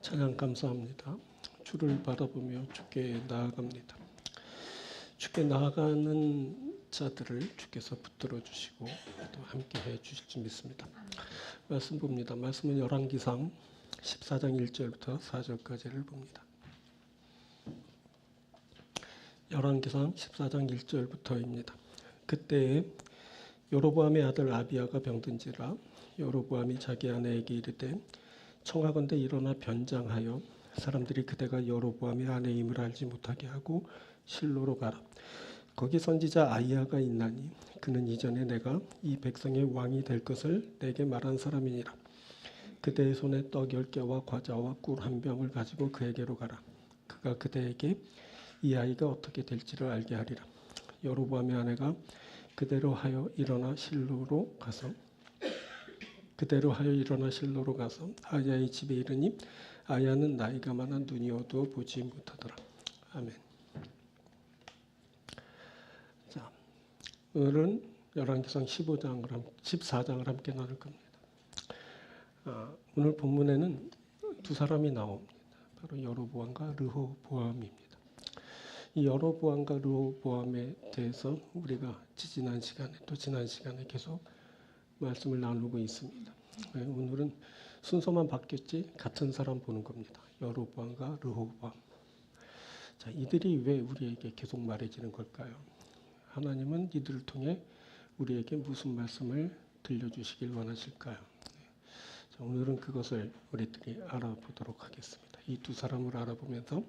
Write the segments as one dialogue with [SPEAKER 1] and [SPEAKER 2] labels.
[SPEAKER 1] 찬양 감사합니다. 주를 바라보며 주께 나아갑니다. 주께 나아가는 자들을 주께서 붙들어 주시고 또 함께 해 주실 줄 믿습니다. 말씀 봅니다. 말씀은 열왕기상 14장 1절부터 4절까지를 봅니다. 열왕기상 14장 1절부터입니다. 그때에 여로보암의 아들 아비야가 병든지라 여로보암이 자기 아내에게 이르되 청하건대 일어나 변장하여 사람들이 그대가 여로보암의 아내임을 알지 못하게 하고 실로로 가라. 거기 선지자 아히야가 있나니 그는 이전에 내가 이 백성의 왕이 될 것을 내게 말한 사람이니라. 그대의 손에 떡 10개와 과자와 꿀 한 병을 가지고 그에게로 가라. 그가 그대에게 이 아이가 어떻게 될지를 알게 하리라. 여로보암의 아내가 그대로 하여 일어나 실로로 가서 아히야의 집에 이르니 아히야는 나이가 많아 눈이 어두워 보지 못하더라. 아멘. 자, 오늘은 열왕기상 14장을 함께 나눌 겁니다. 오늘 본문에는 두 사람이 나옵니다. 바로 여로보암과 르호보암입니다. 이 여로보암과 르호보암에 대해서 우리가 지난 시간에 계속 말씀을 나누고 있습니다. 오늘은 순서만 바뀌었지 같은 사람 보는 겁니다. 여로보암과 르호보암. 자, 이들이 왜 우리에게 계속 말해지는 걸까요? 하나님은 이들을 통해 우리에게 무슨 말씀을 들려주시길 원하실까요? 자, 오늘은 그것을 우리들이 알아보도록 하겠습니다. 이 두 사람을 알아보면서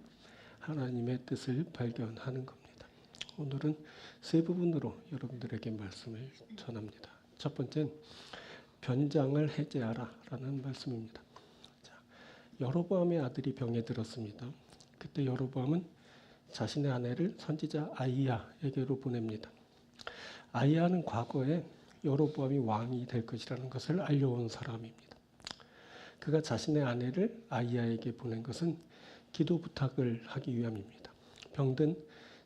[SPEAKER 1] 하나님의 뜻을 발견하는 겁니다. 오늘은 세 부분으로 여러분들에게 말씀을 전합니다. 첫 번째는 변장을 해제하라 라는 말씀입니다. 자, 여로보암의 아들이 병에 들었습니다. 그때 여로보암은 자신의 아내를 선지자 아히야에게로 보냅니다. 아히야는 과거에 여로보암이 왕이 될 것이라는 것을 알려온 사람입니다. 그가 자신의 아내를 아히야에게 보낸 것은 기도 부탁을 하기 위함입니다. 병든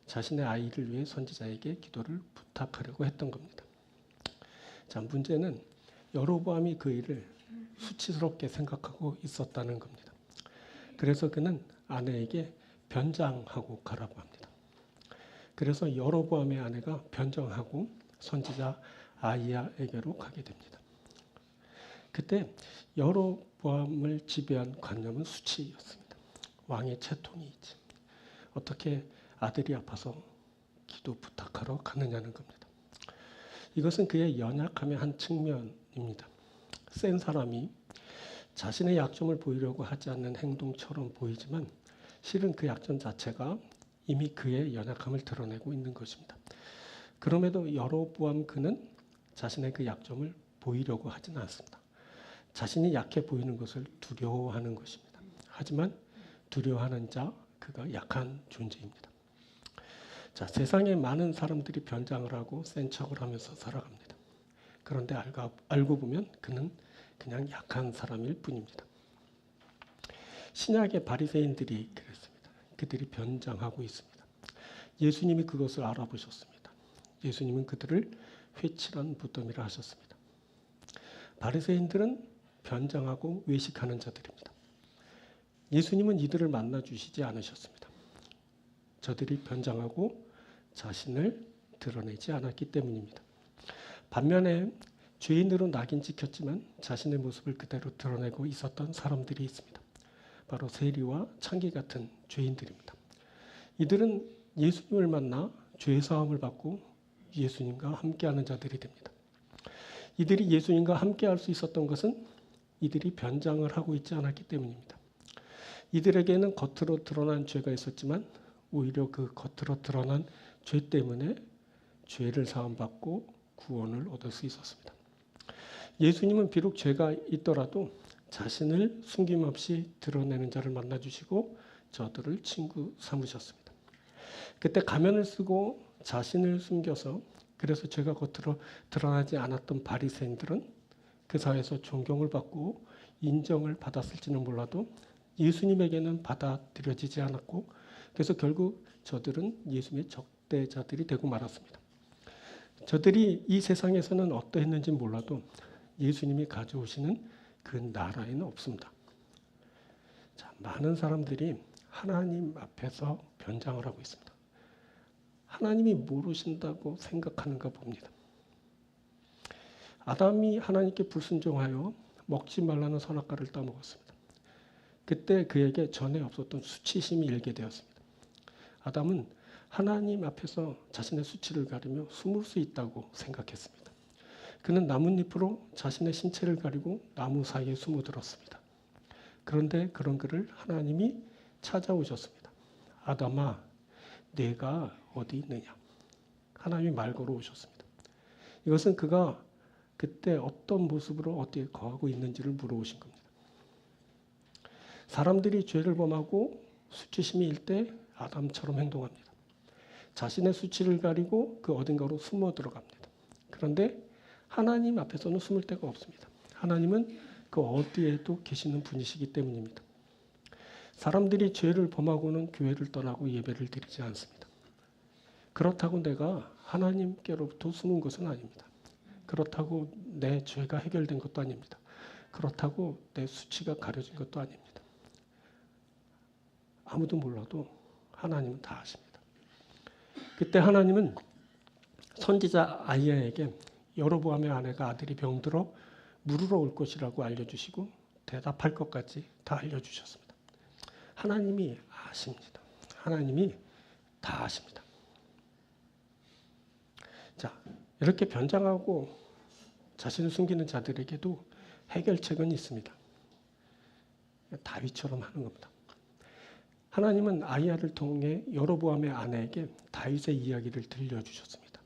[SPEAKER 1] 자신의 아이를 위해 선지자에게 기도를 부탁하려고 했던 겁니다. 자, 문제는 여로보암이 그 일을 수치스럽게 생각하고 있었다는 겁니다. 그래서 그는 아내에게 변장하고 가라고 합니다. 그래서 여로보암의 아내가 변장하고 선지자 아히야에게로 가게 됩니다. 그때 여로보암을 지배한 관념은 수치였습니다. 왕의 채통이지. 어떻게 아들이 아파서 기도 부탁하러 가느냐는 겁니다. 이것은 그의 연약함의 한 측면입니다. 센 사람이 자신의 약점을 보이려고 하지 않는 행동처럼 보이지만 실은 그 약점 자체가 이미 그의 연약함을 드러내고 있는 것입니다. 그럼에도 여로보암 그는 자신의 그 약점을 보이려고 하지는 않습니다. 자신이 약해 보이는 것을 두려워하는 것입니다. 하지만 두려워하는 자, 그가 약한 존재입니다. 자, 세상에 많은 사람들이 변장을 하고 센 척을 하면서 살아갑니다. 그런데 알고 보면 그는 그냥 약한 사람일 뿐입니다. 신약의 바리새인들이 그랬습니다. 그들이 변장하고 있습니다. 예수님이 그것을 알아보셨습니다. 예수님은 그들을 회칠한 무덤이라 하셨습니다. 바리새인들은 변장하고 외식하는 자들입니다. 예수님은 이들을 만나 주시지 않으셨습니다. 저들이 변장하고 자신을 드러내지 않았기 때문입니다. 반면에 죄인으로 낙인 찍혔지만 자신의 모습을 그대로 드러내고 있었던 사람들이 있습니다. 바로 세리와 창기 같은 죄인들입니다. 이들은 예수님을 만나 죄 사함을 받고 예수님과 함께하는 자들이 됩니다. 이들이 예수님과 함께할 수 있었던 것은 이들이 변장을 하고 있지 않았기 때문입니다. 이들에게는 겉으로 드러난 죄가 있었지만 오히려 그 겉으로 드러난 죄 때문에 죄를 사함받고 구원을 얻을 수 있었습니다. 예수님은 비록 죄가 있더라도 자신을 숨김없이 드러내는 자를 만나주시고 저들을 친구 삼으셨습니다. 그때 가면을 쓰고 자신을 숨겨서 그래서 죄가 겉으로 드러나지 않았던 바리새인들은 그 사회에서 존경을 받고 인정을 받았을지는 몰라도 예수님에게는 받아들여지지 않았고 그래서 결국 저들은 예수님의 적대자들이 되고 말았습니다. 저들이 이 세상에서는 어떠했는지 몰라도 예수님이 가져오시는 그 나라에는 없습니다. 자, 많은 사람들이 하나님 앞에서 변장을 하고 있습니다. 하나님이 모르신다고 생각하는가 봅니다. 아담이 하나님께 불순종하여 먹지 말라는 선악과를 따먹었습니다. 그때 그에게 전에 없었던 수치심이 일게 되었습니다. 아담은 하나님 앞에서 자신의 수치를 가리며 숨을 수 있다고 생각했습니다. 그는 나뭇잎으로 자신의 신체를 가리고 나무 사이에 숨어들었습니다. 그런데 그런 그를 하나님이 찾아오셨습니다. 아담아, 내가 어디 있느냐? 하나님이 말 걸어오셨습니다. 이것은 그가 그때 어떤 모습으로 어떻게 거하고 있는지를 물어오신 겁니다. 사람들이 죄를 범하고 수치심이 일 때 아담처럼 행동합니다. 자신의 수치를 가리고 그 어딘가로 숨어 들어갑니다. 그런데 하나님 앞에서는 숨을 데가 없습니다. 하나님은 그 어디에도 계시는 분이시기 때문입니다. 사람들이 죄를 범하고는 교회를 떠나고 예배를 드리지 않습니다. 그렇다고 내가 하나님께로부터 숨은 것은 아닙니다. 그렇다고 내 죄가 해결된 것도 아닙니다. 그렇다고 내 수치가 가려진 것도 아닙니다. 아무도 몰라도 하나님은 다 아십니다. 그때 하나님은 선지자 아이야에게 여로보암의 아내가 아들이 병들어 물으러 올 것이라고 알려주시고 대답할 것까지 다 알려주셨습니다. 하나님이 아십니다. 하나님이 다 아십니다. 자, 이렇게 변장하고 자신을 숨기는 자들에게도 해결책은 있습니다. 다윗처럼 하는 겁니다. 하나님은 아이야를 통해 여로보암의 아내에게 다윗의 이야기를 들려주셨습니다.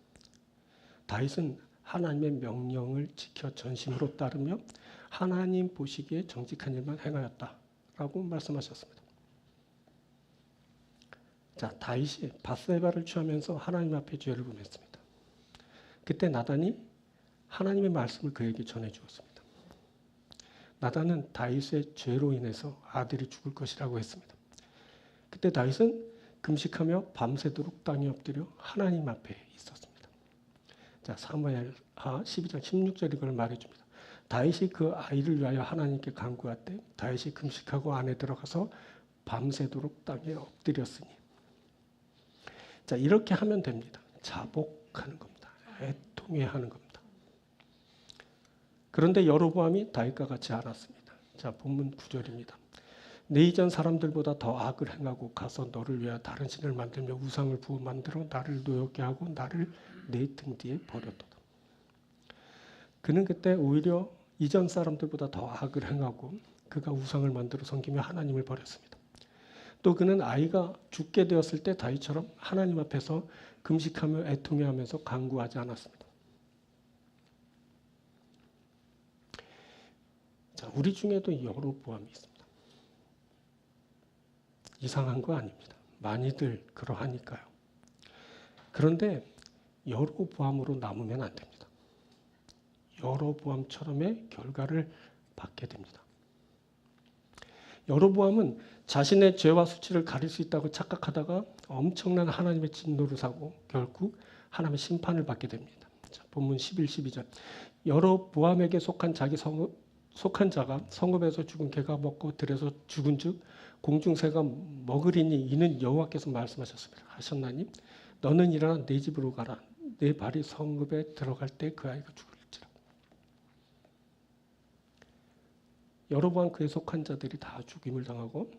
[SPEAKER 1] 다윗은 하나님의 명령을 지켜 전심으로 따르며 하나님 보시기에 정직한 일만 행하였다라고 말씀하셨습니다. 자, 다윗이 밧세바를 취하면서 하나님 앞에 죄를 범했습니다. 그때 나단이 하나님의 말씀을 그에게 전해 주었습니다. 나단은 다윗의 죄로 인해서 아들이 죽을 것이라고 했습니다. 그때 다윗은 금식하며 밤새도록 땅에 엎드려 하나님 앞에 있었습니다. 자, 사무엘하 12장 16절이 그걸 말해줍니다. 다윗이 그 아이를 위하여 하나님께 간구할 때 다윗이 금식하고 안에 들어가서 밤새도록 땅에 엎드렸으니. 자, 이렇게 하면 됩니다. 자복하는 겁니다. 애통해하는 겁니다. 그런데 여로보암이 다윗과 같이 않았습니다. 자, 본문 9절입니다. 내 이전 사람들보다 더 악을 행하고 가서 너를 위하여 다른 신을 만들며 우상을 부어 만들어 나를 노엽게 하고 나를 내 등 뒤에 버렸도다. 그는 그때 오히려 이전 사람들보다 더 악을 행하고 그가 우상을 만들어 섬기며 하나님을 버렸습니다. 또 그는 아이가 죽게 되었을 때 다윗처럼 하나님 앞에서 금식하며 애통해하면서 간구하지 않았습니다. 자, 우리 중에도 여로보암이 있습니다. 이상한 거 아닙니다. 많이들 그러하니까요. 그런데 여로보암으로 남으면 안 됩니다. 여로보암처럼의 결과를 받게 됩니다. 여로보암은 자신의 죄와 수치를 가릴 수 있다고 착각하다가 엄청난 하나님의 진노를 사고 결국 하나님의 심판을 받게 됩니다. 자, 본문 11, 12절. 여로보암에게 속한 자가 성읍에서 죽은 개가 먹고 들에서 죽은 즉 공중새가 먹으리니 이는 여호와께서 말씀하셨습니다. 하셨나니 너는 일어나 내 집으로 가라. 내 발이 성읍에 들어갈 때 그 아이가 죽을지라. 여로보암 그에 속한 자들이 다 죽임을 당하고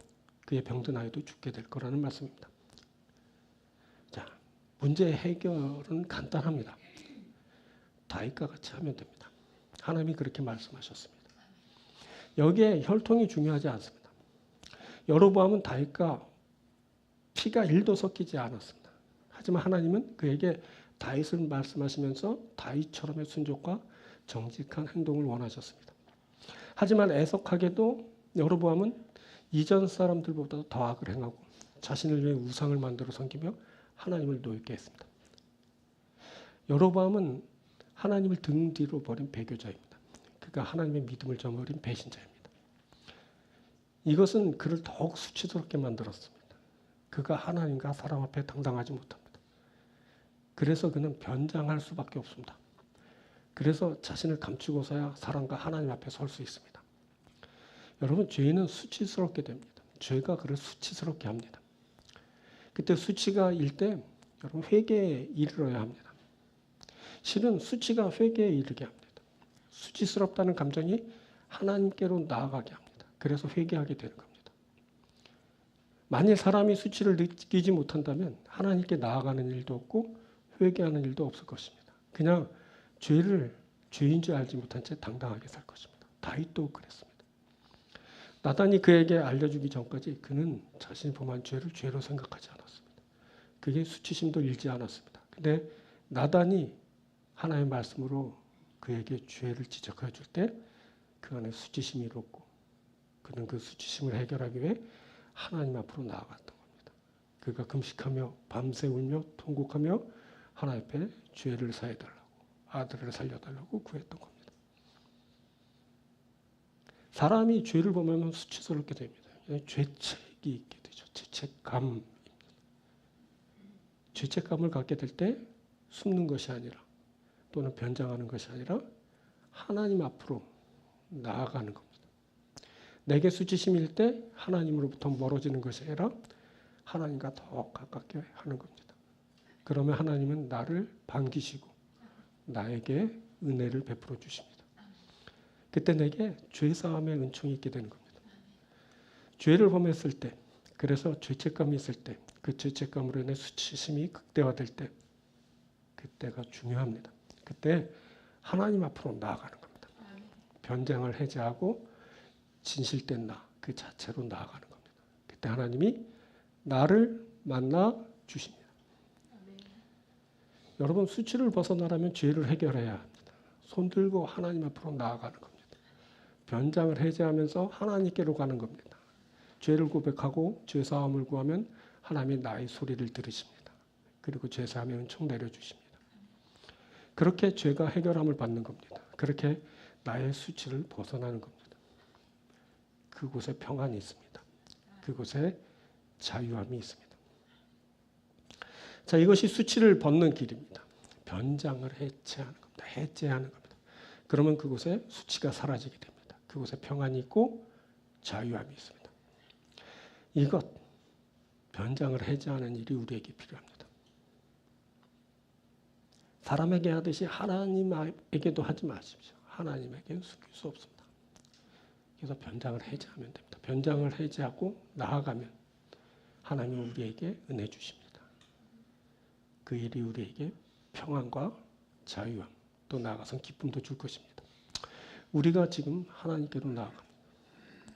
[SPEAKER 1] 그의 병든 아이도 죽게 될 거라는 말씀입니다. 자, 문제의 해결은 간단합니다. 다윗과 같이 하면 됩니다. 하나님이 그렇게 말씀하셨습니다. 여기에 혈통이 중요하지 않습니다. 여로보암은 다윗과 피가 1도 섞이지 않았습니다. 하지만 하나님은 그에게 다윗을 말씀하시면서 다윗처럼의 순종과 정직한 행동을 원하셨습니다. 하지만 애석하게도 여로보암은 이전 사람들보다 더 악을 행하고 자신을 위해 우상을 만들어 섬기며 하나님을 노엽게 했습니다. 여로보암은 하나님을 등 뒤로 버린 배교자입니다. 그가 하나님의 믿음을 저버린 배신자입니다. 이것은 그를 더욱 수치스럽게 만들었습니다. 그가 하나님과 사람 앞에 당당하지 못합니다. 그래서 그는 변장할 수밖에 없습니다. 그래서 자신을 감추고서야 사람과 하나님 앞에 설 수 있습니다. 여러분, 죄인은 수치스럽게 됩니다. 죄가 그를 수치스럽게 합니다. 그때 수치가 일 때 여러분 회개에 이르러야 합니다. 실은 수치가 회개에 이르게 합니다. 수치스럽다는 감정이 하나님께로 나아가게 합니다. 그래서 회개하게 되는 겁니다. 만일 사람이 수치를 느끼지 못한다면 하나님께 나아가는 일도 없고 회개하는 일도 없을 것입니다. 그냥 죄인 줄 알지 못한 채 당당하게 살 것입니다. 다윗도 그랬습니다. 나단이 그에게 알려주기 전까지 그는 자신이 범한 죄를 죄로 생각하지 않았습니다. 그게 수치심도 일지 않았습니다. 근데 나단이 하나님의 말씀으로 그에게 죄를 지적해 줄 때 그 안에 수치심이 일었고 그는 그 수치심을 해결하기 위해 하나님 앞으로 나아갔던 겁니다. 그가 금식하며 밤새 울며 통곡하며 하나님 앞에 죄를 사해달라고 아들을 살려달라고 구했던 겁니다. 사람이 죄를 범하면 수치스럽게 됩니다. 죄책이 있게 되죠. 죄책감. 죄책감을 갖게 될 때 숨는 것이 아니라 또는 변장하는 것이 아니라 하나님 앞으로 나아가는 겁니다. 내게 수치심일 때 하나님으로부터 멀어지는 것이 아니라 하나님과 더 가깝게 하는 겁니다. 그러면 하나님은 나를 반기시고 나에게 은혜를 베풀어 주십니다. 그때 내게 죄사함의 은총이 있게 되는 겁니다. 죄를 범했을 때, 그래서 죄책감이 있을 때, 그 죄책감으로 인해 수치심이 극대화될 때, 그때가 중요합니다. 그때 하나님 앞으로 나아가는 겁니다. 변장을 해제하고 진실된 나, 그 자체로 나아가는 겁니다. 그때 하나님이 나를 만나 주십니다. 여러분 수치를 벗어나려면 죄를 해결해야 합니다. 손 들고 하나님 앞으로 나아가는 겁니다. 변장을 해제하면서 하나님께로 가는 겁니다. 죄를 고백하고 죄사함을 구하면 하나님이 나의 소리를 들으십니다. 그리고 죄사함의 은총 내려주십니다. 그렇게 죄가 해결함을 받는 겁니다. 그렇게 나의 수치를 벗어나는 겁니다. 그곳에 평안이 있습니다. 그곳에 자유함이 있습니다. 자, 이것이 수치를 벗는 길입니다. 변장을 해체하는 겁니다. 해제하는 겁니다. 그러면 그곳에 수치가 사라지게 됩니다. 그곳에 평안이 있고 자유함이 있습니다. 이것, 변장을 해제하는 일이 우리에게 필요합니다. 사람에게 하듯이 하나님에게도 하지 마십시오. 하나님에게는 숨길 수 없습니다. 그래서 변장을 해제하면 됩니다. 변장을 해제하고 나아가면 하나님은 우리에게 은혜 주십니다. 그 일이 우리에게 평안과 자유함, 또 나아가선 기쁨도 줄 것입니다. 우리가 지금 하나님께로 나아갑니다.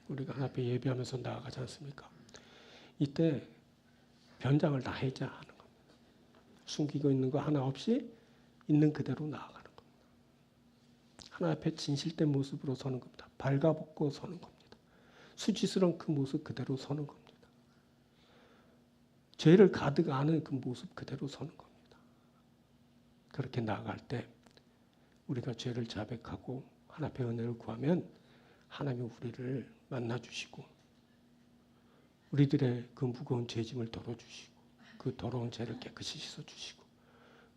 [SPEAKER 1] 우리가 하나님 앞에 예배하면서 나아가지 않습니까? 이때 변장을 다 해제하는 겁니다. 숨기고 있는 거 하나 없이 있는 그대로 나아가는 겁니다. 하나님 앞에 진실된 모습으로 서는 겁니다. 발가벗고 서는 겁니다. 수치스러운 그 모습 그대로 서는 겁니다. 죄를 가득 아는 그 모습 그대로 서는 겁니다. 그렇게 나아갈 때 우리가 죄를 자백하고 하나님 앞에 은혜를 구하면 하나님이 우리를 만나주시고 우리들의 그 무거운 죄짐을 덜어주시고 그 더러운 죄를 깨끗이 씻어주시고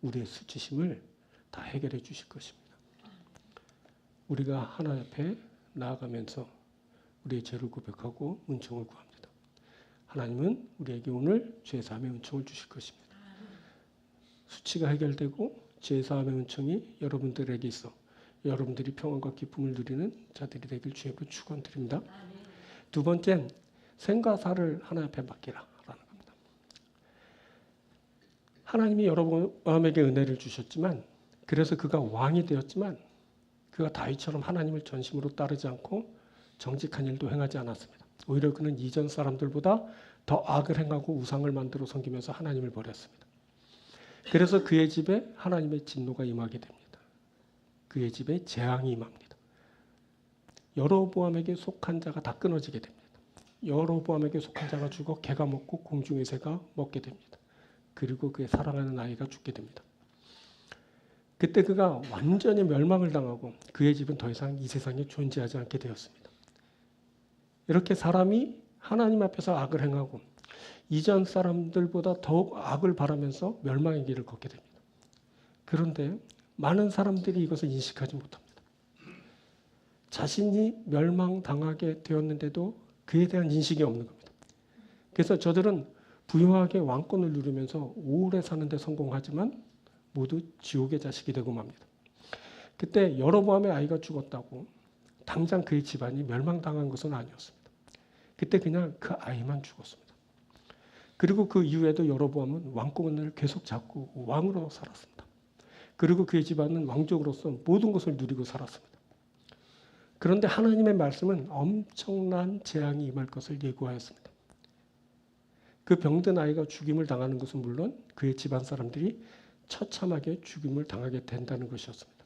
[SPEAKER 1] 우리의 수치심을 다 해결해 주실 것입니다. 우리가 하나님 앞에 나아가면서 우리의 죄를 고백하고 은총을 구합니다. 하나님은 우리에게 오늘 죄사함의 은총을 주실 것입니다. 수치가 해결되고 죄사함의 은총이 여러분들에게 있어 여러분들이 평안과 기쁨을 누리는 자들이 되길 주의 이름으로 축원드립니다. 두 번째는 생과사를 하나님 앞에 맡기라라는 겁니다. 하나님이 여러분에게 은혜를 주셨지만 그래서 그가 왕이 되었지만 그가 다윗처럼 하나님을 전심으로 따르지 않고 정직한 일도 행하지 않았습니다. 오히려 그는 이전 사람들보다 더 악을 행하고 우상을 만들어 섬기면서 하나님을 버렸습니다. 그래서 그의 집에 하나님의 진노가 임하게 됩니다. 그의 집에 재앙이 임합니다. 여로보암에게 속한 자가 다 끊어지게 됩니다. 여로보암에게 속한 자가 죽어 개가 먹고 공중의 새가 먹게 됩니다. 그리고 그의 사랑하는 아이가 죽게 됩니다. 그때 그가 완전히 멸망을 당하고 그의 집은 더 이상 이 세상에 존재하지 않게 되었습니다. 이렇게 사람이 하나님 앞에서 악을 행하고 이전 사람들보다 더욱 악을 바라면서 멸망의 길을 걷게 됩니다. 그런데 많은 사람들이 이것을 인식하지 못합니다. 자신이 멸망당하게 되었는데도 그에 대한 인식이 없는 겁니다. 그래서 저들은 부유하게 왕권을 누리면서 오래 사는데 성공하지만 모두 지옥의 자식이 되고 맙니다. 그때 여로보암의 아이가 죽었다고 당장 그의 집안이 멸망당한 것은 아니었습니다. 그때 그냥 그 아이만 죽었습니다. 그리고 그 이후에도 여로보암은 왕권을 계속 잡고 왕으로 살았습니다. 그리고 그의 집안은 왕족으로서 모든 것을 누리고 살았습니다. 그런데 하나님의 말씀은 엄청난 재앙이 임할 것을 예고하였습니다. 그 병든 아이가 죽임을 당하는 것은 물론 그의 집안 사람들이 처참하게 죽임을 당하게 된다는 것이었습니다.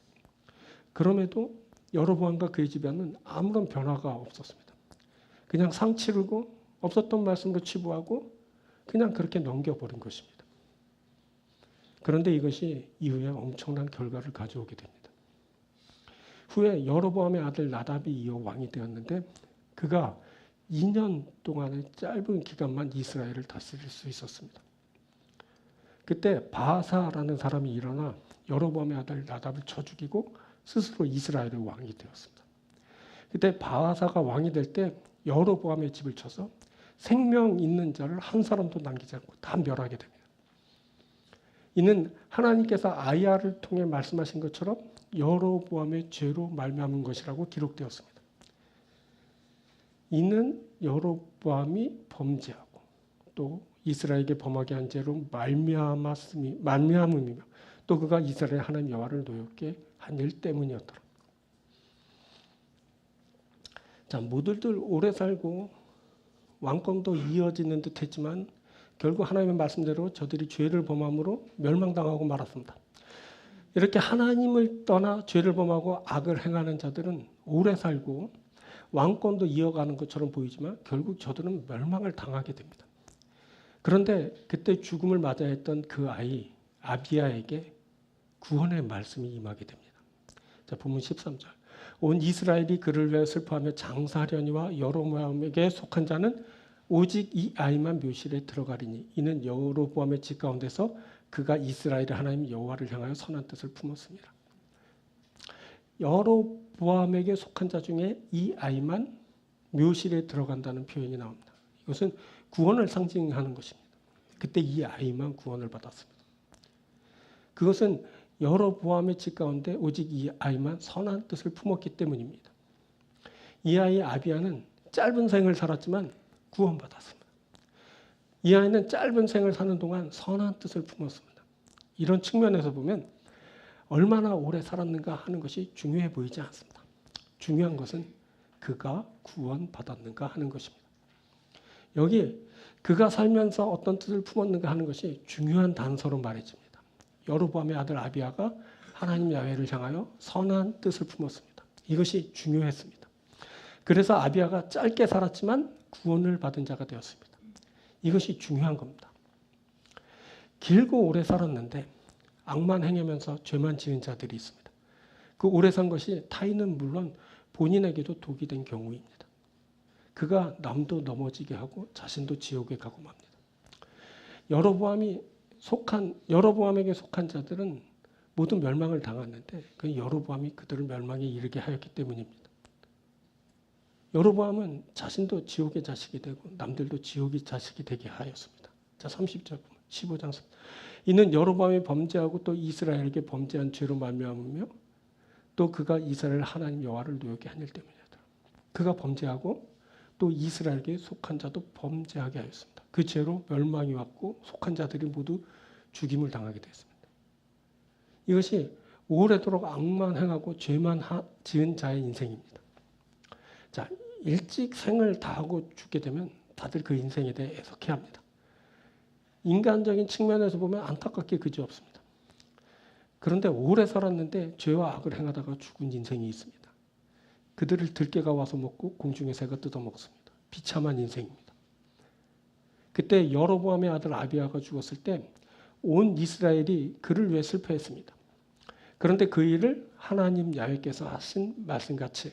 [SPEAKER 1] 그럼에도 여로보암과 그의 집안은 아무런 변화가 없었습니다. 그냥 상 치르고 없었던 말씀으로 치부하고 그냥 그렇게 넘겨버린 것입니다. 그런데 이것이 이후에 엄청난 결과를 가져오게 됩니다. 후에 여로보암의 아들 나답이 이어 왕이 되었는데 그가 2년 동안의 짧은 기간만 이스라엘을 다스릴 수 있었습니다. 그때 바하사라는 사람이 일어나 여로보암의 아들 나답을 쳐 죽이고 스스로 이스라엘의 왕이 되었습니다. 그때 바하사가 왕이 될 때 여로보암의 집을 쳐서 생명 있는 자를 한 사람도 남기지 않고 다 멸하게 됩니다. 이는 하나님께서 아이야를 통해 말씀하신 것처럼 여로보암의 죄로 말미암은 것이라고 기록되었습니다. 이는 여로보암이 범죄하고 또 이스라엘에게 범하게 한 죄로 말미암음이며 또 그가 이스라엘 하나님 여호와를 노엽게 한 일 때문이었더라. 자, 모두들 오래 살고 왕권도 이어지는 듯했지만 결국 하나님의 말씀대로 저들이 죄를 범함으로 멸망당하고 말았습니다. 이렇게 하나님을 떠나 죄를 범하고 악을 행하는 자들은 오래 살고 왕권도 이어가는 것처럼 보이지만 결국 저들은 멸망을 당하게 됩니다. 그런데 그때 죽음을 맞아야 했던 그 아이 아비야에게 구원의 말씀이 임하게 됩니다. 자, 본문 13절. 온 이스라엘이 그를 위해 슬퍼하며 장사하려니와 여로보암에게 속한 자는 오직 이 아이만 묘실에 들어가리니 이는 여로보암의 집 가운데서 그가 이스라엘의 하나님 여호와를 향하여 선한 뜻을 품었습니다. 여로보암에게 속한 자 중에 이 아이만 묘실에 들어간다는 표현이 나옵니다. 이것은 구원을 상징하는 것입니다. 그때 이 아이만 구원을 받았습니다. 그것은 여로보암의 집 가운데 오직 이 아이만 선한 뜻을 품었기 때문입니다. 이 아이 아비야는 짧은 생을 살았지만 구원받았습니다. 이 아이는 짧은 생을 사는 동안 선한 뜻을 품었습니다. 이런 측면에서 보면 얼마나 오래 살았는가 하는 것이 중요해 보이지 않습니다. 중요한 것은 그가 구원받았는가 하는 것입니다. 여기 그가 살면서 어떤 뜻을 품었는가 하는 것이 중요한 단서로 말해집니다. 여로보암의 아들 아비야가 하나님 야훼를 향하여 선한 뜻을 품었습니다. 이것이 중요했습니다. 그래서 아비야가 짧게 살았지만 구원을 받은 자가 되었습니다. 이것이 중요한 겁니다. 길고 오래 살았는데 악만 행하면서 죄만 지은 자들이 있습니다. 그 오래 산 것이 타인은 물론 본인에게도 독이 된 경우입니다. 그가 남도 넘어지게 하고 자신도 지옥에 가고 맙니다. 여로보암에게 속한 자들은 모두 멸망을 당했는데 그 여로보암이 그들을 멸망에 이르게 하였기 때문입니다. 여로보암은 자신도 지옥의 자식이 되고 남들도 지옥의 자식이 되게 하였습니다. 자, 30절 15장 3. 이는 여로보암이 범죄하고 또 이스라엘에게 범죄한 죄로 말미암으며 또 그가 이스라엘 하나님 여호와를 노엽게 한 일 때문이다. 그가 범죄하고 또 이스라엘에게 속한 자도 범죄하게 하였습니다. 그 죄로 멸망이 왔고 속한 자들이 모두 죽임을 당하게 됐습니다. 이것이 오래도록 악만 행하고 죄만 지은 자의 인생입니다. 자, 일찍 생을 다하고 죽게 되면 다들 그 인생에 대해 애석해 합니다. 인간적인 측면에서 보면 안타깝게 그지없습니다. 그런데 오래 살았는데 죄와 악을 행하다가 죽은 인생이 있습니다. 그들을 들깨가 와서 먹고 공중의 새가 뜯어먹습니다. 비참한 인생입니다. 그때 여로보암의 아들 아비야가 죽었을 때 온 이스라엘이 그를 위해 슬퍼했습니다. 그런데 그 일을 하나님 야훼께서 하신 말씀같이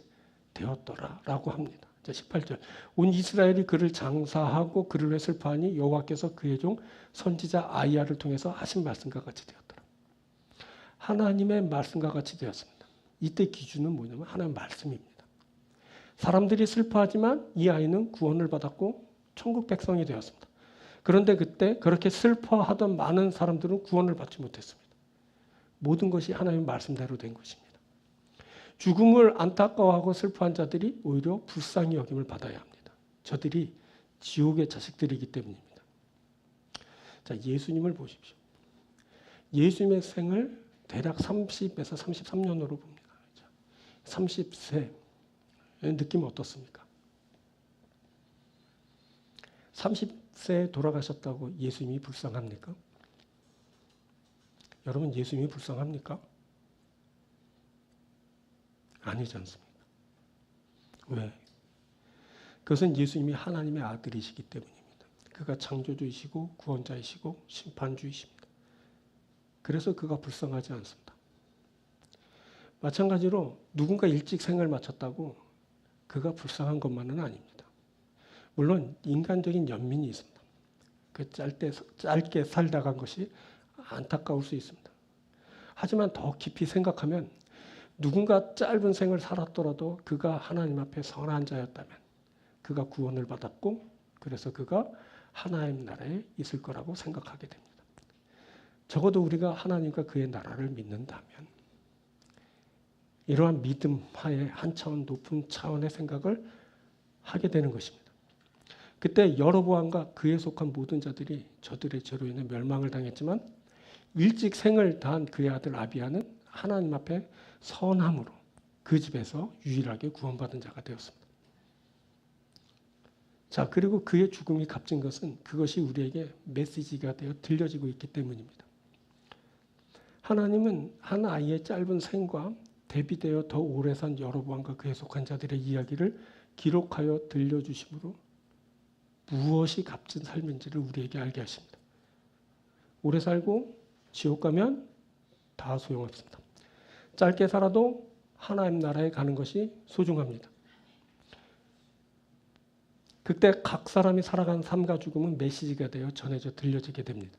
[SPEAKER 1] 되었더라라고 합니다. 18절. 온 이스라엘이 그를 장사하고 그를 위해 슬퍼하니 여호와께서 그의 종 선지자 아이야를 통해서 하신 말씀과 같이 되었더라. 하나님의 말씀과 같이 되었습니다. 이때 기준은 뭐냐면 하나님의 말씀입니다. 사람들이 슬퍼하지만 이 아이는 구원을 받았고 천국 백성이 되었습니다. 그런데 그때 그렇게 슬퍼하던 많은 사람들은 구원을 받지 못했습니다. 모든 것이 하나님의 말씀대로 된 것입니다. 죽음을 안타까워하고 슬퍼한 자들이 오히려 불쌍히 여김을 받아야 합니다. 저들이 지옥의 자식들이기 때문입니다. 자, 예수님을 보십시오. 예수님의 생을 대략 30에서 33년으로 봅니다. 30세 느낌 어떻습니까? 30세에 돌아가셨다고 예수님이 불쌍합니까? 여러분, 예수님이 불쌍합니까? 아니지 않습니까? 왜? 그것은 예수님이 하나님의 아들이시기 때문입니다. 그가 창조주이시고 구원자이시고 심판주이십니다. 그래서 그가 불쌍하지 않습니다. 마찬가지로 누군가 일찍 생을 마쳤다고 그가 불쌍한 것만은 아닙니다. 물론 인간적인 연민이 있습니다. 그 짧게 살다 간 것이 안타까울 수 있습니다. 하지만 더 깊이 생각하면 누군가 짧은 생을 살았더라도 그가 하나님 앞에 선한 자였다면 그가 구원을 받았고 그래서 그가 하나님 나라에 있을 거라고 생각하게 됩니다. 적어도 우리가 하나님과 그의 나라를 믿는다면 이러한 믿음 하에 한 차원 높은 차원의 생각을 하게 되는 것입니다. 그때 여로보암과 그에 속한 모든 자들이 저들의 죄로 인해 멸망을 당했지만 일찍 생을 다한 그의 아들 아비야는 하나님 앞에 선함으로 그 집에서 유일하게 구원받은 자가 되었습니다. 자, 그리고 그의 죽음이 값진 것은 그것이 우리에게 메시지가 되어 들려지고 있기 때문입니다. 하나님은 한 아이의 짧은 생과 대비되어 더 오래 산 여로보암과 그에 속한 자들의 이야기를 기록하여 들려주심으로 무엇이 값진 삶인지를 우리에게 알게 하십니다. 오래 살고 지옥 가면 다 소용없습니다. 짧게 살아도 하나님 나라에 가는 것이 소중합니다. 그때 각 사람이 살아간 삶과 죽음은 메시지가 되어 전해져 들려지게 됩니다.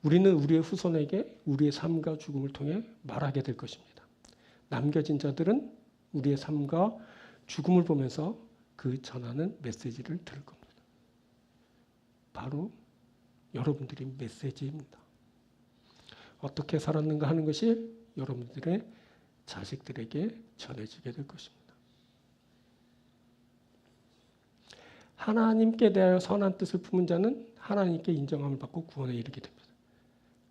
[SPEAKER 1] 우리는 우리의 후손에게 우리의 삶과 죽음을 통해 말하게 될 것입니다. 남겨진 자들은 우리의 삶과 죽음을 보면서 그 전하는 메시지를 들을 겁니다. 바로 여러분들이 메시지입니다. 어떻게 살았는가 하는 것이 여러분들의 자식들에게 전해지게 될 것입니다. 하나님께 대하여 선한 뜻을 품은 자는 하나님께 인정함을 받고 구원에 이르게 됩니다.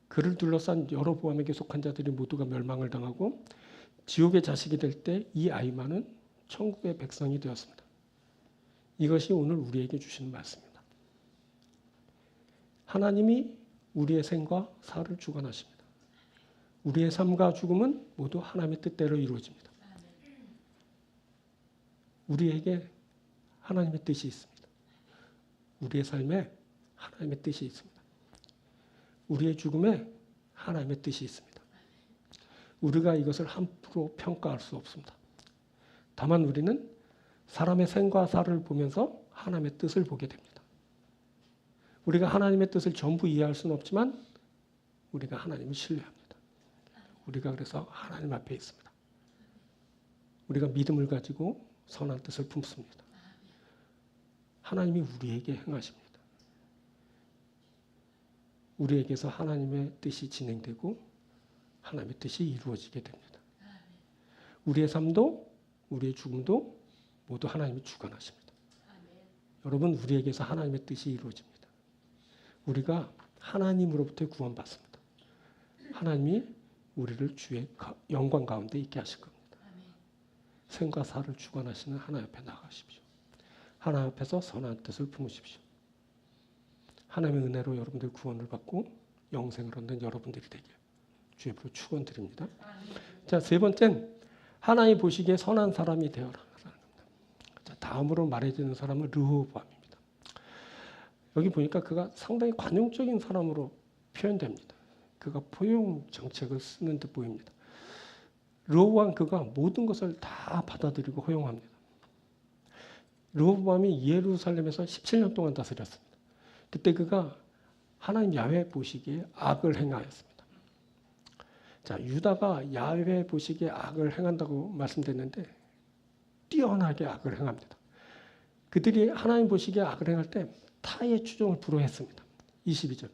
[SPEAKER 1] 그를 둘러싼 여로보암에게 속한 자들이 모두가 멸망을 당하고 지옥의 자식이 될 때 이 아이만은 천국의 백성이 되었습니다. 이것이 오늘 우리에게 주시는 말씀입니다. 하나님이 우리의 생과 사를 주관하십니다. 우리의 삶과 죽음은 모두 하나님의 뜻대로 이루어집니다. 우리에게 하나님의 뜻이 있습니다. 우리의 삶에 하나님의 뜻이 있습니다. 우리의 죽음에 하나님의 뜻이 있습니다. 우리가 이것을 함부로 평가할 수 없습니다. 다만 우리는 사람의 생과 사를 보면서 하나님의 뜻을 보게 됩니다. 우리가 하나님의 뜻을 전부 이해할 수는 없지만 우리가 하나님을 신뢰합니다. 우리가 그래서 하나님 앞에 있습니다. 우리가 믿음을 가지고 선한 뜻을 품습니다. 하나님이 우리에게 행하십니다. 우리에게서 하나님의 뜻이 진행되고 하나님의 뜻이 이루어지게 됩니다. 우리의 삶도 우리의 죽음도 모두 하나님이 주관하십니다. 여러분, 우리에게서 하나님의 뜻이 이루어집니다. 우리가 하나님으로부터 구원받습니다. 하나님이 우리를 주의 영광 가운데 있게 하실 겁니다. 생과 사를 주관하시는 하나님 앞에 나가십시오. 하나님 앞에서 선한 뜻을 품으십시오. 하나님의 은혜로 여러분들 구원을 받고 영생을 얻는 여러분들이 되길 주의 이름으로 축원드립니다. 자, 세 번째는 하나님 보시기에 선한 사람이 되어라. 자, 다음으로 말해지는 사람은 르호보암입니다. 여기 보니까 그가 상당히 관용적인 사람으로 표현됩니다. 그가 포용 정책을 쓰는 듯 보입니다. 르호보암 그가 모든 것을 다 받아들이고 허용합니다. 르호보암이 예루살렘에서 17년 동안 다스렸습니다. 그때 그가 하나님 야훼 보시기에 악을 행하였습니다. 자, 유다가 야훼 보시기에 악을 행한다고 말씀드렸는데 뛰어나게 악을 행합니다. 그들이 하나님 보시기에 악을 행할 때 타의 추종을 불허했습니다. 22절.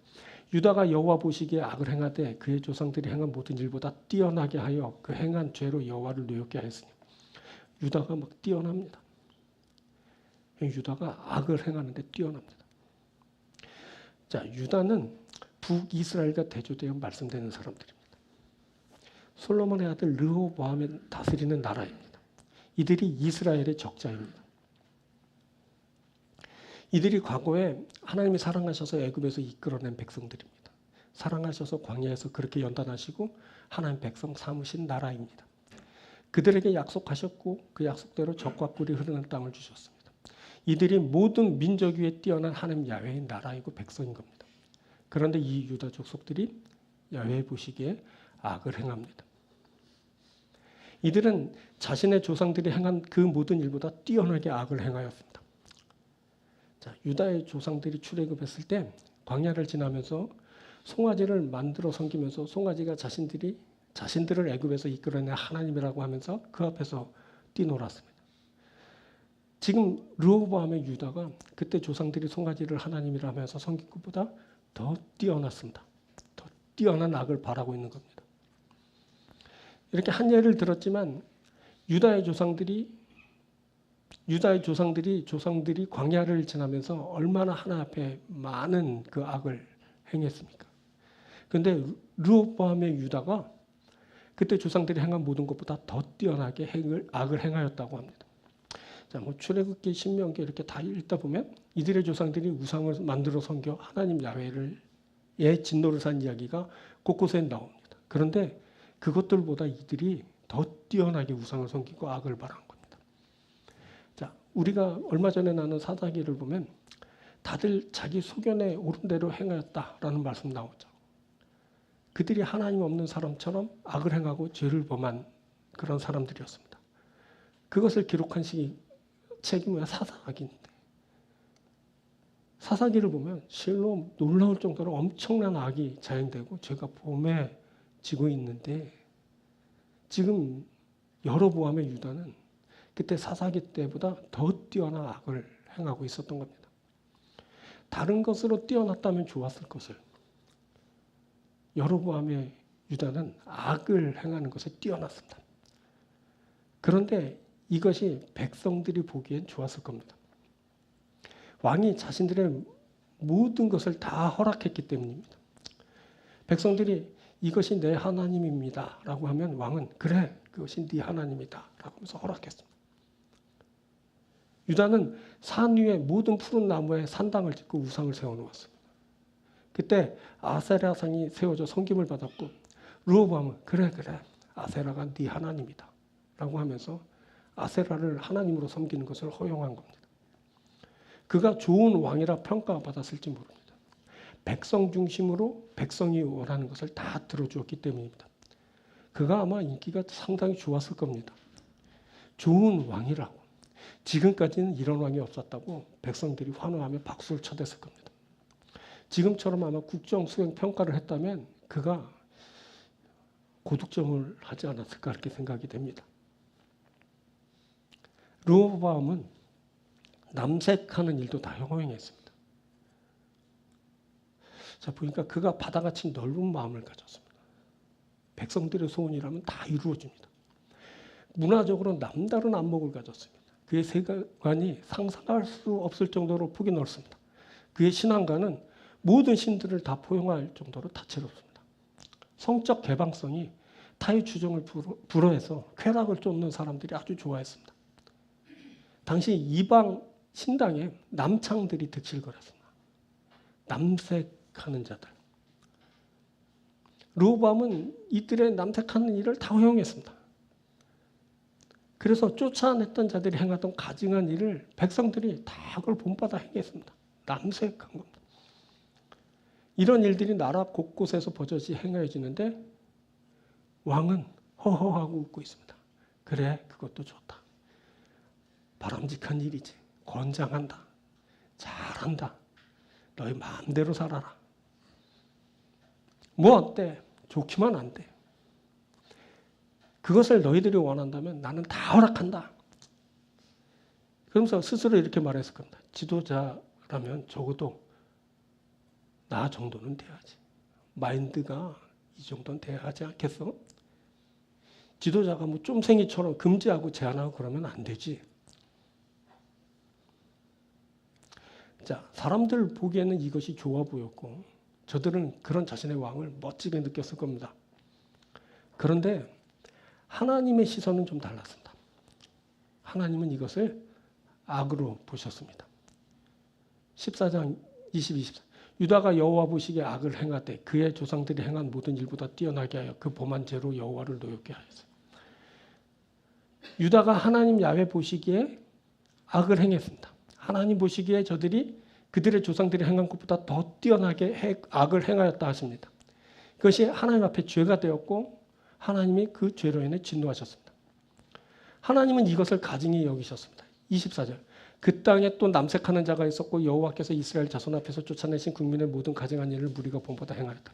[SPEAKER 1] 유다가 여호와 보시기에 악을 행하되 그의 조상들이 행한 모든 일보다 뛰어나게 하여 그 행한 죄로 여호와를 노엽게 하였으니. 유다가 막 뛰어납니다. 유다가 악을 행하는데 뛰어납니다. 자, 유다는 북이스라엘과 대조되어 말씀되는 사람들입니다. 솔로몬의 아들 르호보암이 다스리는 나라입니다. 이들이 이스라엘의 적자입니다. 이들이 과거에 하나님이 사랑하셔서 애굽에서 이끌어낸 백성들입니다. 사랑하셔서 광야에서 그렇게 연단하시고 하나님 백성 삼으신 나라입니다. 그들에게 약속하셨고 그 약속대로 적과 꿀이 흐르는 땅을 주셨습니다. 이들이 모든 민족 위에 뛰어난 하나님 야훼의 나라이고 백성인 겁니다. 그런데 이 유다 족속들이 야훼 보시기에 악을 행합니다. 이들은 자신의 조상들이 행한 그 모든 일보다 뛰어나게 악을 행하였습니다. 자, 유다의 조상들이 출애굽했을 때 광야를 지나면서 송아지를 만들어 섬기면서 송아지가 자신들을 애굽에서 이끌어낸 하나님이라고 하면서 그 앞에서 뛰놀았습니다. 지금 르호보암의 유다가 그때 조상들이 송아지를 하나님이라 하면서 섬긴 것보다 더 뛰어났습니다. 더 뛰어난 악을 바라고 있는 겁니다. 이렇게 한 예를 들었지만 유다의 조상들이 광야를 지나면서 얼마나 하나님 앞에 많은 그 악을 행했습니까? 그런데 르호보암의 유다가 그때 조상들이 행한 모든 것보다 더 뛰어나게 악을 행하였다고 합니다. 자, 뭐 출애굽기, 신명기 이렇게 다 읽다 보면 이들의 조상들이 우상을 만들어 섬겨 하나님 야훼를 진노를 산 이야기가 곳곳에 나옵니다. 그런데 그것들보다 이들이 더 뛰어나게 우상을 섬기고 악을 바란 겁니다. 자, 우리가 얼마 전에 나눈 사사기를 보면 다들 자기 소견에 옳은 대로 행하였다라는 말씀 나오죠. 그들이 하나님 없는 사람처럼 악을 행하고 죄를 범한 그런 사람들이었습니다. 그것을 기록한 책이 뭐야? 사사기인데. 사사기를 보면 실로 놀라울 정도로 엄청난 악이 자행되고 죄가 범해지고 있는데 지금 여로보암의 유다는 그때 사사기 때보다 더 뛰어난 악을 행하고 있었던 겁니다. 다른 것으로 뛰어났다면 좋았을 것을 여로보암의 유다는 악을 행하는 것에 뛰어났습니다. 그런데 이것이 백성들이 보기엔 좋았을 겁니다. 왕이 자신들의 모든 것을 다 허락했기 때문입니다. 백성들이 이것이 내 하나님입니다 라고 하면 왕은 그래 그것이 네 하나님이다 라고 하면서 허락했습니다. 유다는 산 위에 모든 푸른 나무에 산당을 짓고 우상을 세워놓았습니다. 그때 아세라상이 세워져 섬김을 받았고 르호보암은 그래 아세라가 네 하나님이다 라고 하면서 아세라를 하나님으로 섬기는 것을 허용한 겁니다. 그가 좋은 왕이라 평가받았을지 모릅니다. 백성 중심으로 백성이 원하는 것을 다 들어주었기 때문입니다. 그가 아마 인기가 상당히 좋았을 겁니다. 좋은 왕이라고. 지금까지는 이런 왕이 없었다고 백성들이 환호하며 박수를 쳐댔을 겁니다. 지금처럼 아마 국정 수행 평가를 했다면 그가 고득점을 하지 않았을까 그렇게 생각이 됩니다. 르호보암은 남색하는 일도 다 허용했습니다. 자, 보니까 그가 바다같이 넓은 마음을 가졌습니다. 백성들의 소원이라면 다 이루어집니다. 문화적으로 남다른 안목을 가졌습니다. 그의 세계관이 상상할 수 없을 정도로 폭이 넓습니다. 그의 신앙가는 모든 신들을 다 포용할 정도로 다채롭습니다. 성적 개방성이 타의 주정을 불허해서 쾌락을 쫓는 사람들이 아주 좋아했습니다. 당시 이방 신당에 남창들이 득실거렸습니다. 남색하는 자들. 르호보암은 이들의 남색하는 일을 다 허용했습니다. 그래서 쫓아냈던 자들이 행하던 가증한 일을 백성들이 다 그걸 본받아 행했습니다. 남색한 겁니다. 이런 일들이 나라 곳곳에서 버젓이 행해지는데 왕은 허허하고 웃고 있습니다. 그래, 그것도 좋다. 바람직한 일이지. 권장한다. 잘한다. 너희 마음대로 살아라. 뭐 어때? 좋기만 안 돼. 그것을 너희들이 원한다면 나는 다 허락한다. 그러면서 스스로 이렇게 말했을 겁니다. 지도자라면 적어도 나 정도는 돼야지. 마인드가 이 정도는 돼야 하지 않겠어? 지도자가 뭐 쫌생이처럼 금지하고 제한하고 그러면 안 되지. 자, 사람들 보기에는 이것이 좋아 보였고 저들은 그런 자신의 왕을 멋지게 느꼈을 겁니다. 그런데 하나님의 시선은 좀 달랐습니다. 하나님은 이것을 악으로 보셨습니다. 14장 22, 24. 유다가 여호와 보시기에 악을 행하되 그의 조상들이 행한 모든 일보다 뛰어나게 하여 그 범한 죄로 여호와를 노엽게 하였어요. 유다가 하나님 야훼 보시기에 악을 행했습니다. 하나님 보시기에 저들이 그들의 조상들이 행한 것보다 더 뛰어나게 악을 행하였다 하십니다. 그것이 하나님 앞에 죄가 되었고 하나님이 그 죄로 인해 진노하셨습니다. 하나님은 이것을 가증히 여기셨습니다. 24절. 그 땅에 또 남색하는 자가 있었고 여호와께서 이스라엘 자손 앞에서 쫓아내신 국민의 모든 가증한 일을 무리가 본보다 행하였다.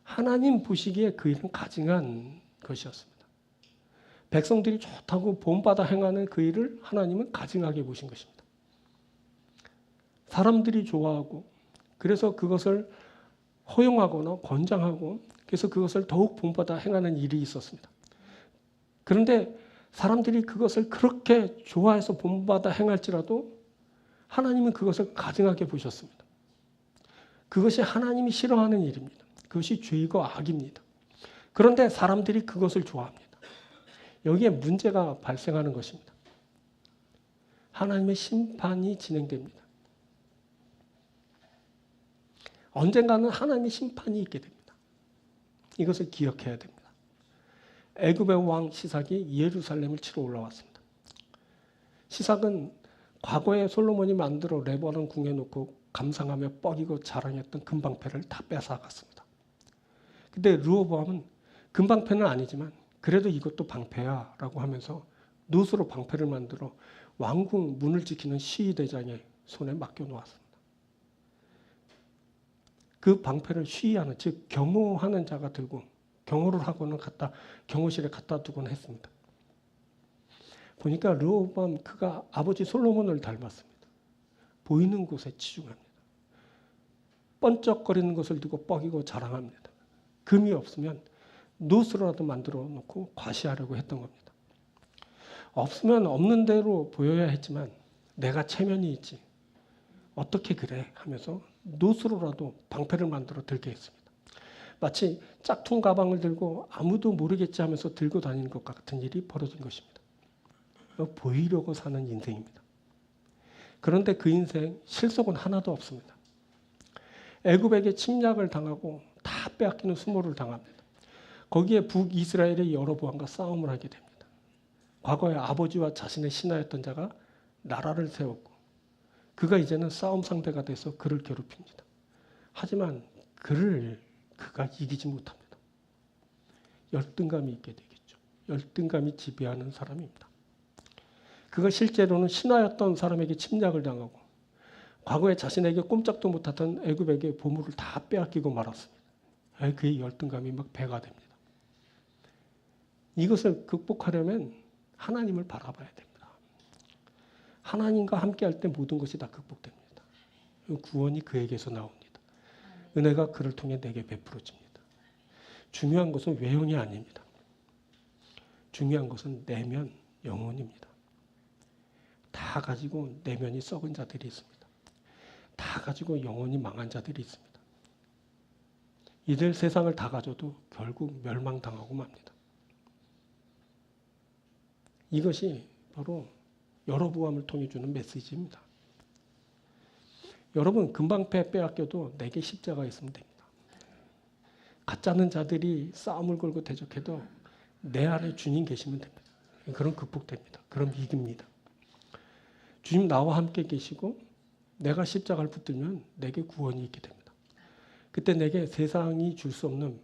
[SPEAKER 1] 하나님 보시기에 그 일은 가증한 것이었습니다. 백성들이 좋다고 본받아 행하는 그 일을 하나님은 가증하게 보신 것입니다. 사람들이 좋아하고 그래서 그것을 허용하거나 권장하고 그래서 그것을 더욱 본받아 행하는 일이 있었습니다. 그런데 사람들이 그것을 그렇게 좋아해서 본받아 행할지라도 하나님은 그것을 가증하게 보셨습니다. 그것이 하나님이 싫어하는 일입니다. 그것이 죄이고 악입니다. 그런데 사람들이 그것을 좋아합니다. 여기에 문제가 발생하는 것입니다. 하나님의 심판이 진행됩니다. 언젠가는 하나님의 심판이 있게 됩니다. 이것을 기억해야 됩니다. 애굽의 왕 시삭이 예루살렘을 치러 올라왔습니다. 시삭은 과거에 솔로몬이 만들어 레바논 궁에 놓고 감상하며 뻐기고 자랑했던 금방패를 다 뺏어갔습니다. 근데 르호보암은 금방패는 아니지만 그래도 이것도 방패야 라고 하면서 놋으로 방패를 만들어 왕궁 문을 지키는 시위대장의 손에 맡겨놓았습니다. 그 방패를 시위하는 즉 경호하는 자가 들고 경호를 하고는 경호실에 갖다 두곤 했습니다. 보니까 르호보암 그가 아버지 솔로몬을 닮았습니다. 보이는 곳에 치중합니다. 번쩍거리는 것을 두고 뻐기고 자랑합니다. 금이 없으면 놋으로라도 만들어 놓고 과시하려고 했던 겁니다. 없으면 없는 대로 보여야 했지만 내가 체면이 있지. 어떻게 그래 하면서 놋으로라도 방패를 만들어 들게 했습니다. 마치 짝퉁 가방을 들고 아무도 모르겠지 하면서 들고 다니는 것 같은 일이 벌어진 것입니다. 보이려고 사는 인생입니다. 그런데 그 인생 실속은 하나도 없습니다. 애굽에게 침략을 당하고 다 빼앗기는 수모를 당합니다. 거기에 북이스라엘의 여로보암과 싸움을 하게 됩니다. 과거에 아버지와 자신의 신하였던 자가 나라를 세웠고 그가 이제는 싸움 상대가 돼서 그를 괴롭힙니다. 하지만 그가 이기지 못합니다. 열등감이 있게 되겠죠. 열등감이 지배하는 사람입니다. 그가 실제로는 신하였던 사람에게 침략을 당하고 과거에 자신에게 꼼짝도 못하던 애굽에게 보물을 다 빼앗기고 말았습니다. 그의 열등감이 막 배가 됩니다. 이것을 극복하려면 하나님을 바라봐야 됩니다. 하나님과 함께할 때 모든 것이 다 극복됩니다. 구원이 그에게서 나옵니다. 은혜가 그를 통해 내게 베풀어집니다. 중요한 것은 외형이 아닙니다. 중요한 것은 내면, 영혼입니다. 다 가지고 내면이 썩은 자들이 있습니다. 다 가지고 영혼이 망한 자들이 있습니다. 이들 세상을 다 가져도 결국 멸망당하고 맙니다. 이것이 바로 여로보암을 통해 주는 메시지입니다. 여러분 금방패 빼앗겨도 내게 십자가 있으면 됩니다. 가짜는 자들이 싸움을 걸고 대적해도 내 안에 주님 계시면 됩니다. 그럼 극복됩니다. 그럼 이깁니다. 주님 나와 함께 계시고 내가 십자가를 붙들면 내게 구원이 있게 됩니다. 그때 내게 세상이 줄 수 없는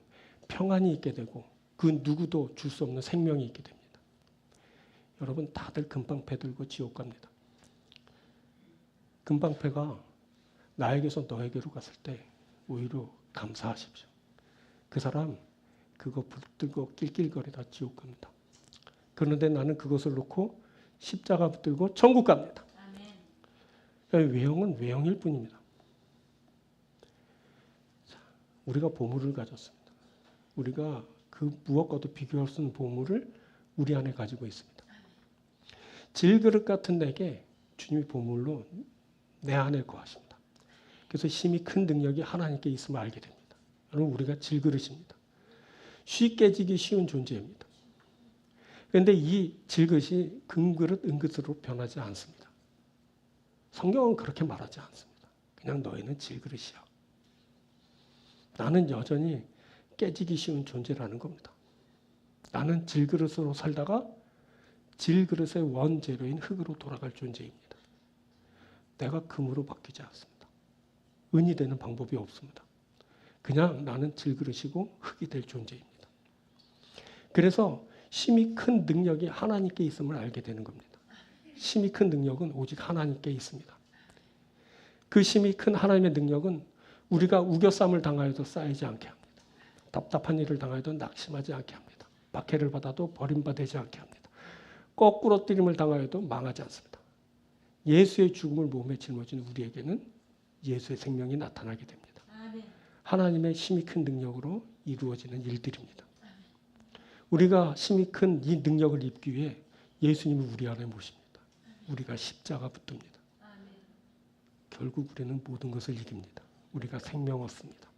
[SPEAKER 1] 평안이 있게 되고 그 누구도 줄 수 없는 생명이 있게 됩니다. 여러분 다들 금방패 들고 지옥 갑니다. 금방패가 나에게서 너에게로 갔을 때 오히려 감사하십시오. 그 사람 그거 붙들고 낄낄거리다 지옥 갑니다. 그런데 나는 그것을 놓고 십자가 붙들고 천국 갑니다. 외형은 외형일 뿐입니다. 우리가 보물을 가졌습니다. 우리가 그 무엇과도 비교할 수 없는 보물을 우리 안에 가지고 있습니다. 질그릇 같은 내게 주님이 보물로 내 안에 거하십니다. 그래서 힘이 큰 능력이 하나님께 있음을 알게 됩니다. 여러분, 우리가 질그릇입니다. 쉽게 깨지기 쉬운 존재입니다. 그런데 이 질그릇이 금그릇, 은그릇으로 변하지 않습니다. 성경은 그렇게 말하지 않습니다. 그냥 너희는 질그릇이야. 나는 여전히 깨지기 쉬운 존재라는 겁니다. 나는 질그릇으로 살다가 질그릇의 원재료인 흙으로 돌아갈 존재입니다. 내가 금으로 바뀌지 않습니다. 은이 되는 방법이 없습니다. 그냥 나는 질그릇이고 흙이 될 존재입니다. 그래서 힘이 큰 능력이 하나님께 있음을 알게 되는 겁니다. 힘이 큰 능력은 오직 하나님께 있습니다. 그 힘이 큰 하나님의 능력은 우리가 우겨쌈을 당하여도 쌓이지 않게 합니다. 답답한 일을 당하여도 낙심하지 않게 합니다. 박해를 받아도 버림받지 않게 합니다. 거꾸로 뜨림을 당하여도 망하지 않습니다. 예수의 죽음을 몸에 짊어진 우리에게는 예수의 생명이 나타나게 됩니다. 하나님의 힘이 큰 능력으로 이루어지는 일들입니다. 우리가 힘이 큰 이 능력을 입기 위해 예수님을 우리 안에 모십니다. 우리가 십자가 붙듭니다. 결국 우리는 모든 것을 이깁니다. 우리가 생명 얻습니다.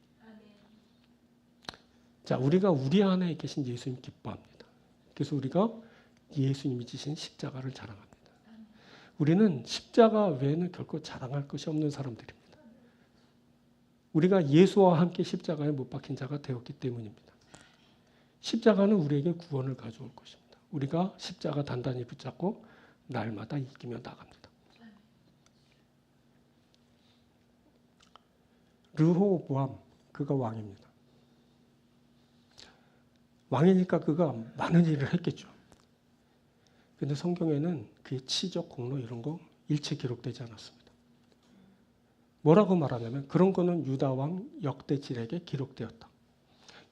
[SPEAKER 1] 자, 우리가 우리 안에 계신 예수님 기뻐합니다. 그래서 우리가 예수님이 지신 십자가를 자랑합니다. 우리는 십자가 외에는 결코 자랑할 것이 없는 사람들입니다. 우리가 예수와 함께 십자가에 못 박힌 자가 되었기 때문입니다. 십자가는 우리에게 구원을 가져올 것입니다. 우리가 십자가 단단히 붙잡고 날마다 이기며 나갑니다. 르호보암, 그가 왕입니다. 왕이니까 그가 많은 일을 했겠죠. 그런데 성경에는 그의 치적 공로 이런 거 일체 기록되지 않았습니다. 뭐라고 말하냐면 그런 거는 유다왕 역대질에게 기록되었다.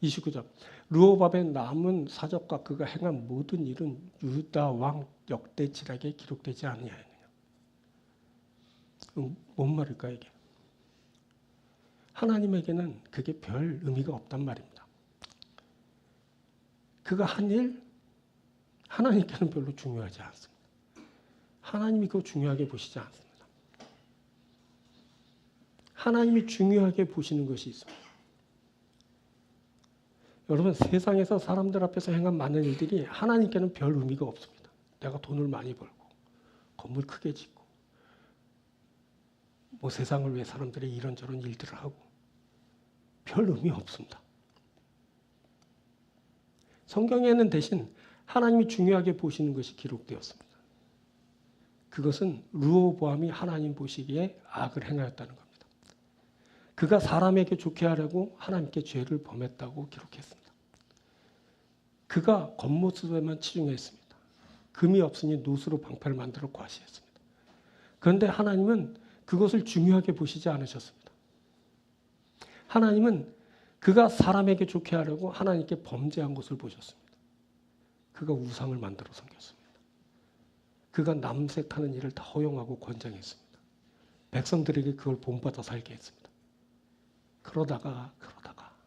[SPEAKER 1] 29절 르호밥의 남은 사적과 그가 행한 모든 일은 유다왕 역대질에게 기록되지 않느냐느냐. 뭔 말일까 이게? 하나님에게는 그게 별 의미가 없단 말입니다. 그가 한 일, 하나님께는 별로 중요하지 않습니다. 하나님이 그거 중요하게 보시지 않습니다. 하나님이 중요하게 보시는 것이 있습니다. 여러분, 세상에서 사람들 앞에서 행한 많은 일들이 하나님께는 별 의미가 없습니다. 내가 돈을 많이 벌고 건물 크게 짓고 뭐 세상을 위해 사람들이 이런저런 일들을 하고 별 의미 없습니다. 성경에는 대신 하나님이 중요하게 보시는 것이 기록되었습니다. 그것은 르호보암이 하나님 보시기에 악을 행하였다는 겁니다. 그가 사람에게 좋게 하려고 하나님께 죄를 범했다고 기록했습니다. 그가 겉모습에만 치중했습니다. 금이 없으니 노수로 방패를 만들어 과시했습니다. 그런데 하나님은 그것을 중요하게 보시지 않으셨습니다. 하나님은 그가 사람에게 좋게 하려고 하나님께 범죄한 것을 보셨습니다. 그가 우상을 만들어 섬겼습니다. 그가 남색하는 일을 다 허용하고 권장했습니다. 백성들에게 그걸 본받아 살게 했습니다. 그러다가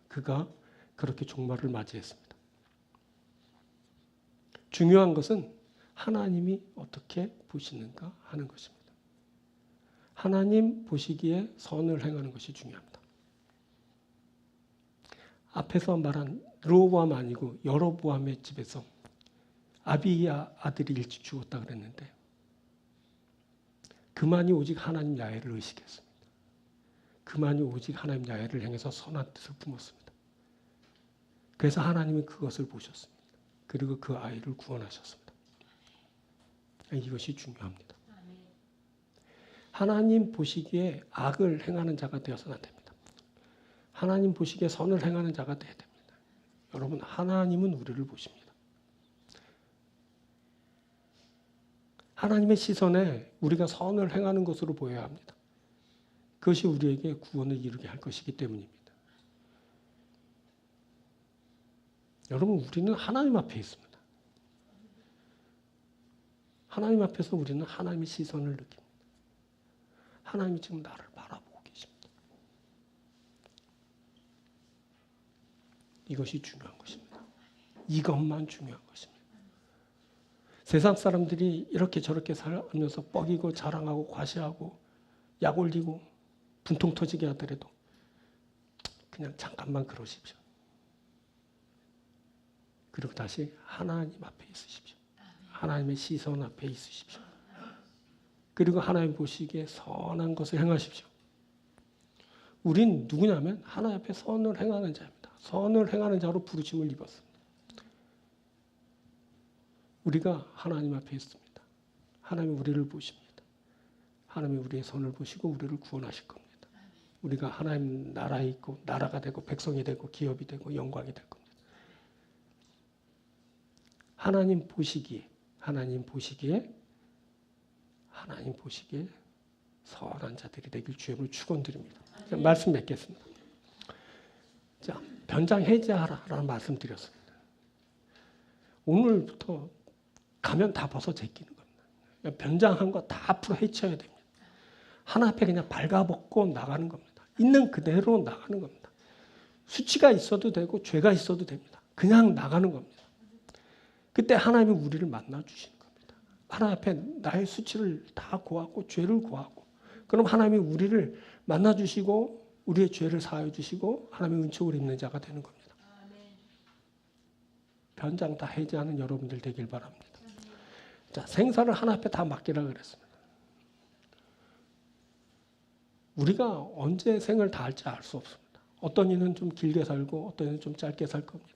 [SPEAKER 1] 그가 그렇게 종말을 맞이했습니다. 중요한 것은 하나님이 어떻게 보시는가 하는 것입니다. 하나님 보시기에 선을 행하는 것이 중요합니다. 앞에서 말한 르호보암 아니고 여로보암의 집에서 아비야 아들이 일찍 죽었다 그랬는데 그만이 오직 하나님 야훼를 의식했습니다. 그만이 오직 하나님 야훼를 향해서 선한 뜻을 품었습니다. 그래서 하나님은 그것을 보셨습니다. 그리고 그 아이를 구원하셨습니다. 이것이 중요합니다. 하나님 보시기에 악을 행하는 자가 되어서는 안 됩니다. 하나님 보시기에 선을 행하는 자가 되어야 됩니다. 여러분, 하나님은 우리를 보십니다. 하나님의 시선에 우리가 선을 행하는 것으로 보여야 합니다. 그것이 우리에게 구원을 이루게 할 것이기 때문입니다. 여러분, 우리는 하나님 앞에 있습니다. 하나님 앞에서 우리는 하나님의 시선을 느낍니다. 하나님이 지금 나를 바라보고 계십니다. 이것이 중요한 것입니다. 이것만 중요한 것입니다. 세상 사람들이 이렇게 저렇게 살면서 뻐기고 자랑하고 과시하고 약 올리고 분통 터지게 하더라도 그냥 잠깐만 그러십시오. 그리고 다시 하나님 앞에 있으십시오. 하나님의 시선 앞에 있으십시오. 그리고 하나님 보시기에 선한 것을 행하십시오. 우린 누구냐면 하나님 앞에 선을 행하는 자입니다. 선을 행하는 자로 부르심을 입었습니다. 우리가 하나님 앞에 있습니다. 하나님이 우리를 보십니다. 하나님이 우리의 선을 보시고 우리를 구원하실 겁니다. 우리가 하나님 나라에 있고 나라가 되고 백성이 되고 기업이 되고 영광이 될 겁니다. 하나님 보시기에 선한 자들이 되길 주님을 축원드립니다. 말씀 맺겠습니다. 자, 변장 해제하라라는 말씀 드렸습니다. 오늘부터 가면 다 벗어 제끼는 겁니다. 변장한 거 다 앞으로 해쳐야 됩니다. 하나 앞에 그냥 발가벗고 나가는 겁니다. 있는 그대로 나가는 겁니다. 수치가 있어도 되고 죄가 있어도 됩니다. 그냥 나가는 겁니다. 그때 하나님이 우리를 만나 주시는 겁니다. 하나님 앞에 나의 수치를 다 고하고 죄를 고하고 그럼 하나님이 우리를 만나 주시고 우리의 죄를 사하여 주시고 하나님의 은총을 입는 자가 되는 겁니다. 변장 다 해제하는 여러분들 되길 바랍니다. 자, 생사를 하나님 앞에 다 맡기라 그랬습니다. 우리가 언제 생을 다할지 알 수 없습니다. 어떤 이는 좀 길게 살고 어떤 이는 좀 짧게 살 겁니다.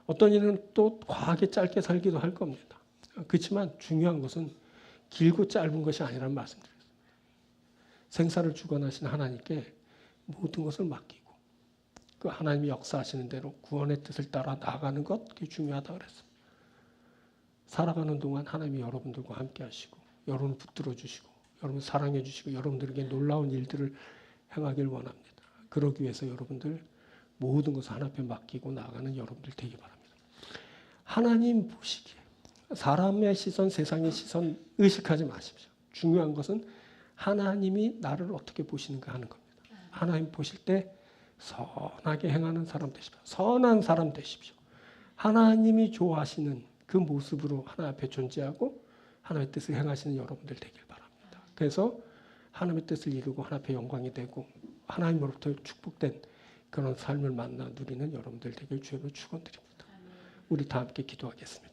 [SPEAKER 1] 어떤 이는 또 과하게 짧게 살기도 할 겁니다. 그렇지만 중요한 것은 길고 짧은 것이 아니라는 말씀드렸습니다. 생사를 주관하신 하나님께 모든 것을 맡기고 그 하나님이 역사하시는 대로 구원의 뜻을 따라 나아가는 것 그게 중요하다고 그랬습니다. 살아가는 동안 하나님이 여러분들과 함께 하시고 여러분을 붙들어 주시고 여러분 사랑해 주시고 여러분들에게 놀라운 일들을 행하길 원합니다. 그러기 위해서 여러분들 모든 것을 하나님 앞에 맡기고 나아가는 여러분들 되기 바랍니다. 하나님 보시기에 사람의 시선, 세상의 시선 의식하지 마십시오. 중요한 것은 하나님이 나를 어떻게 보시는가 하는 겁니다. 하나님 보실 때 선하게 행하는 사람 되십시오. 선한 사람 되십시오. 하나님이 좋아하시는 그 모습으로 하나님 앞에 존재하고 하나님의 뜻을 행하시는 여러분들 되길 바랍니다. 그래서 하나님의 뜻을 이루고 하나님 앞에 영광이 되고 하나님으로부터 축복된 그런 삶을 만나 누리는 여러분들 되길 주님으로 축원드립니다. 우리 다 함께 기도하겠습니다.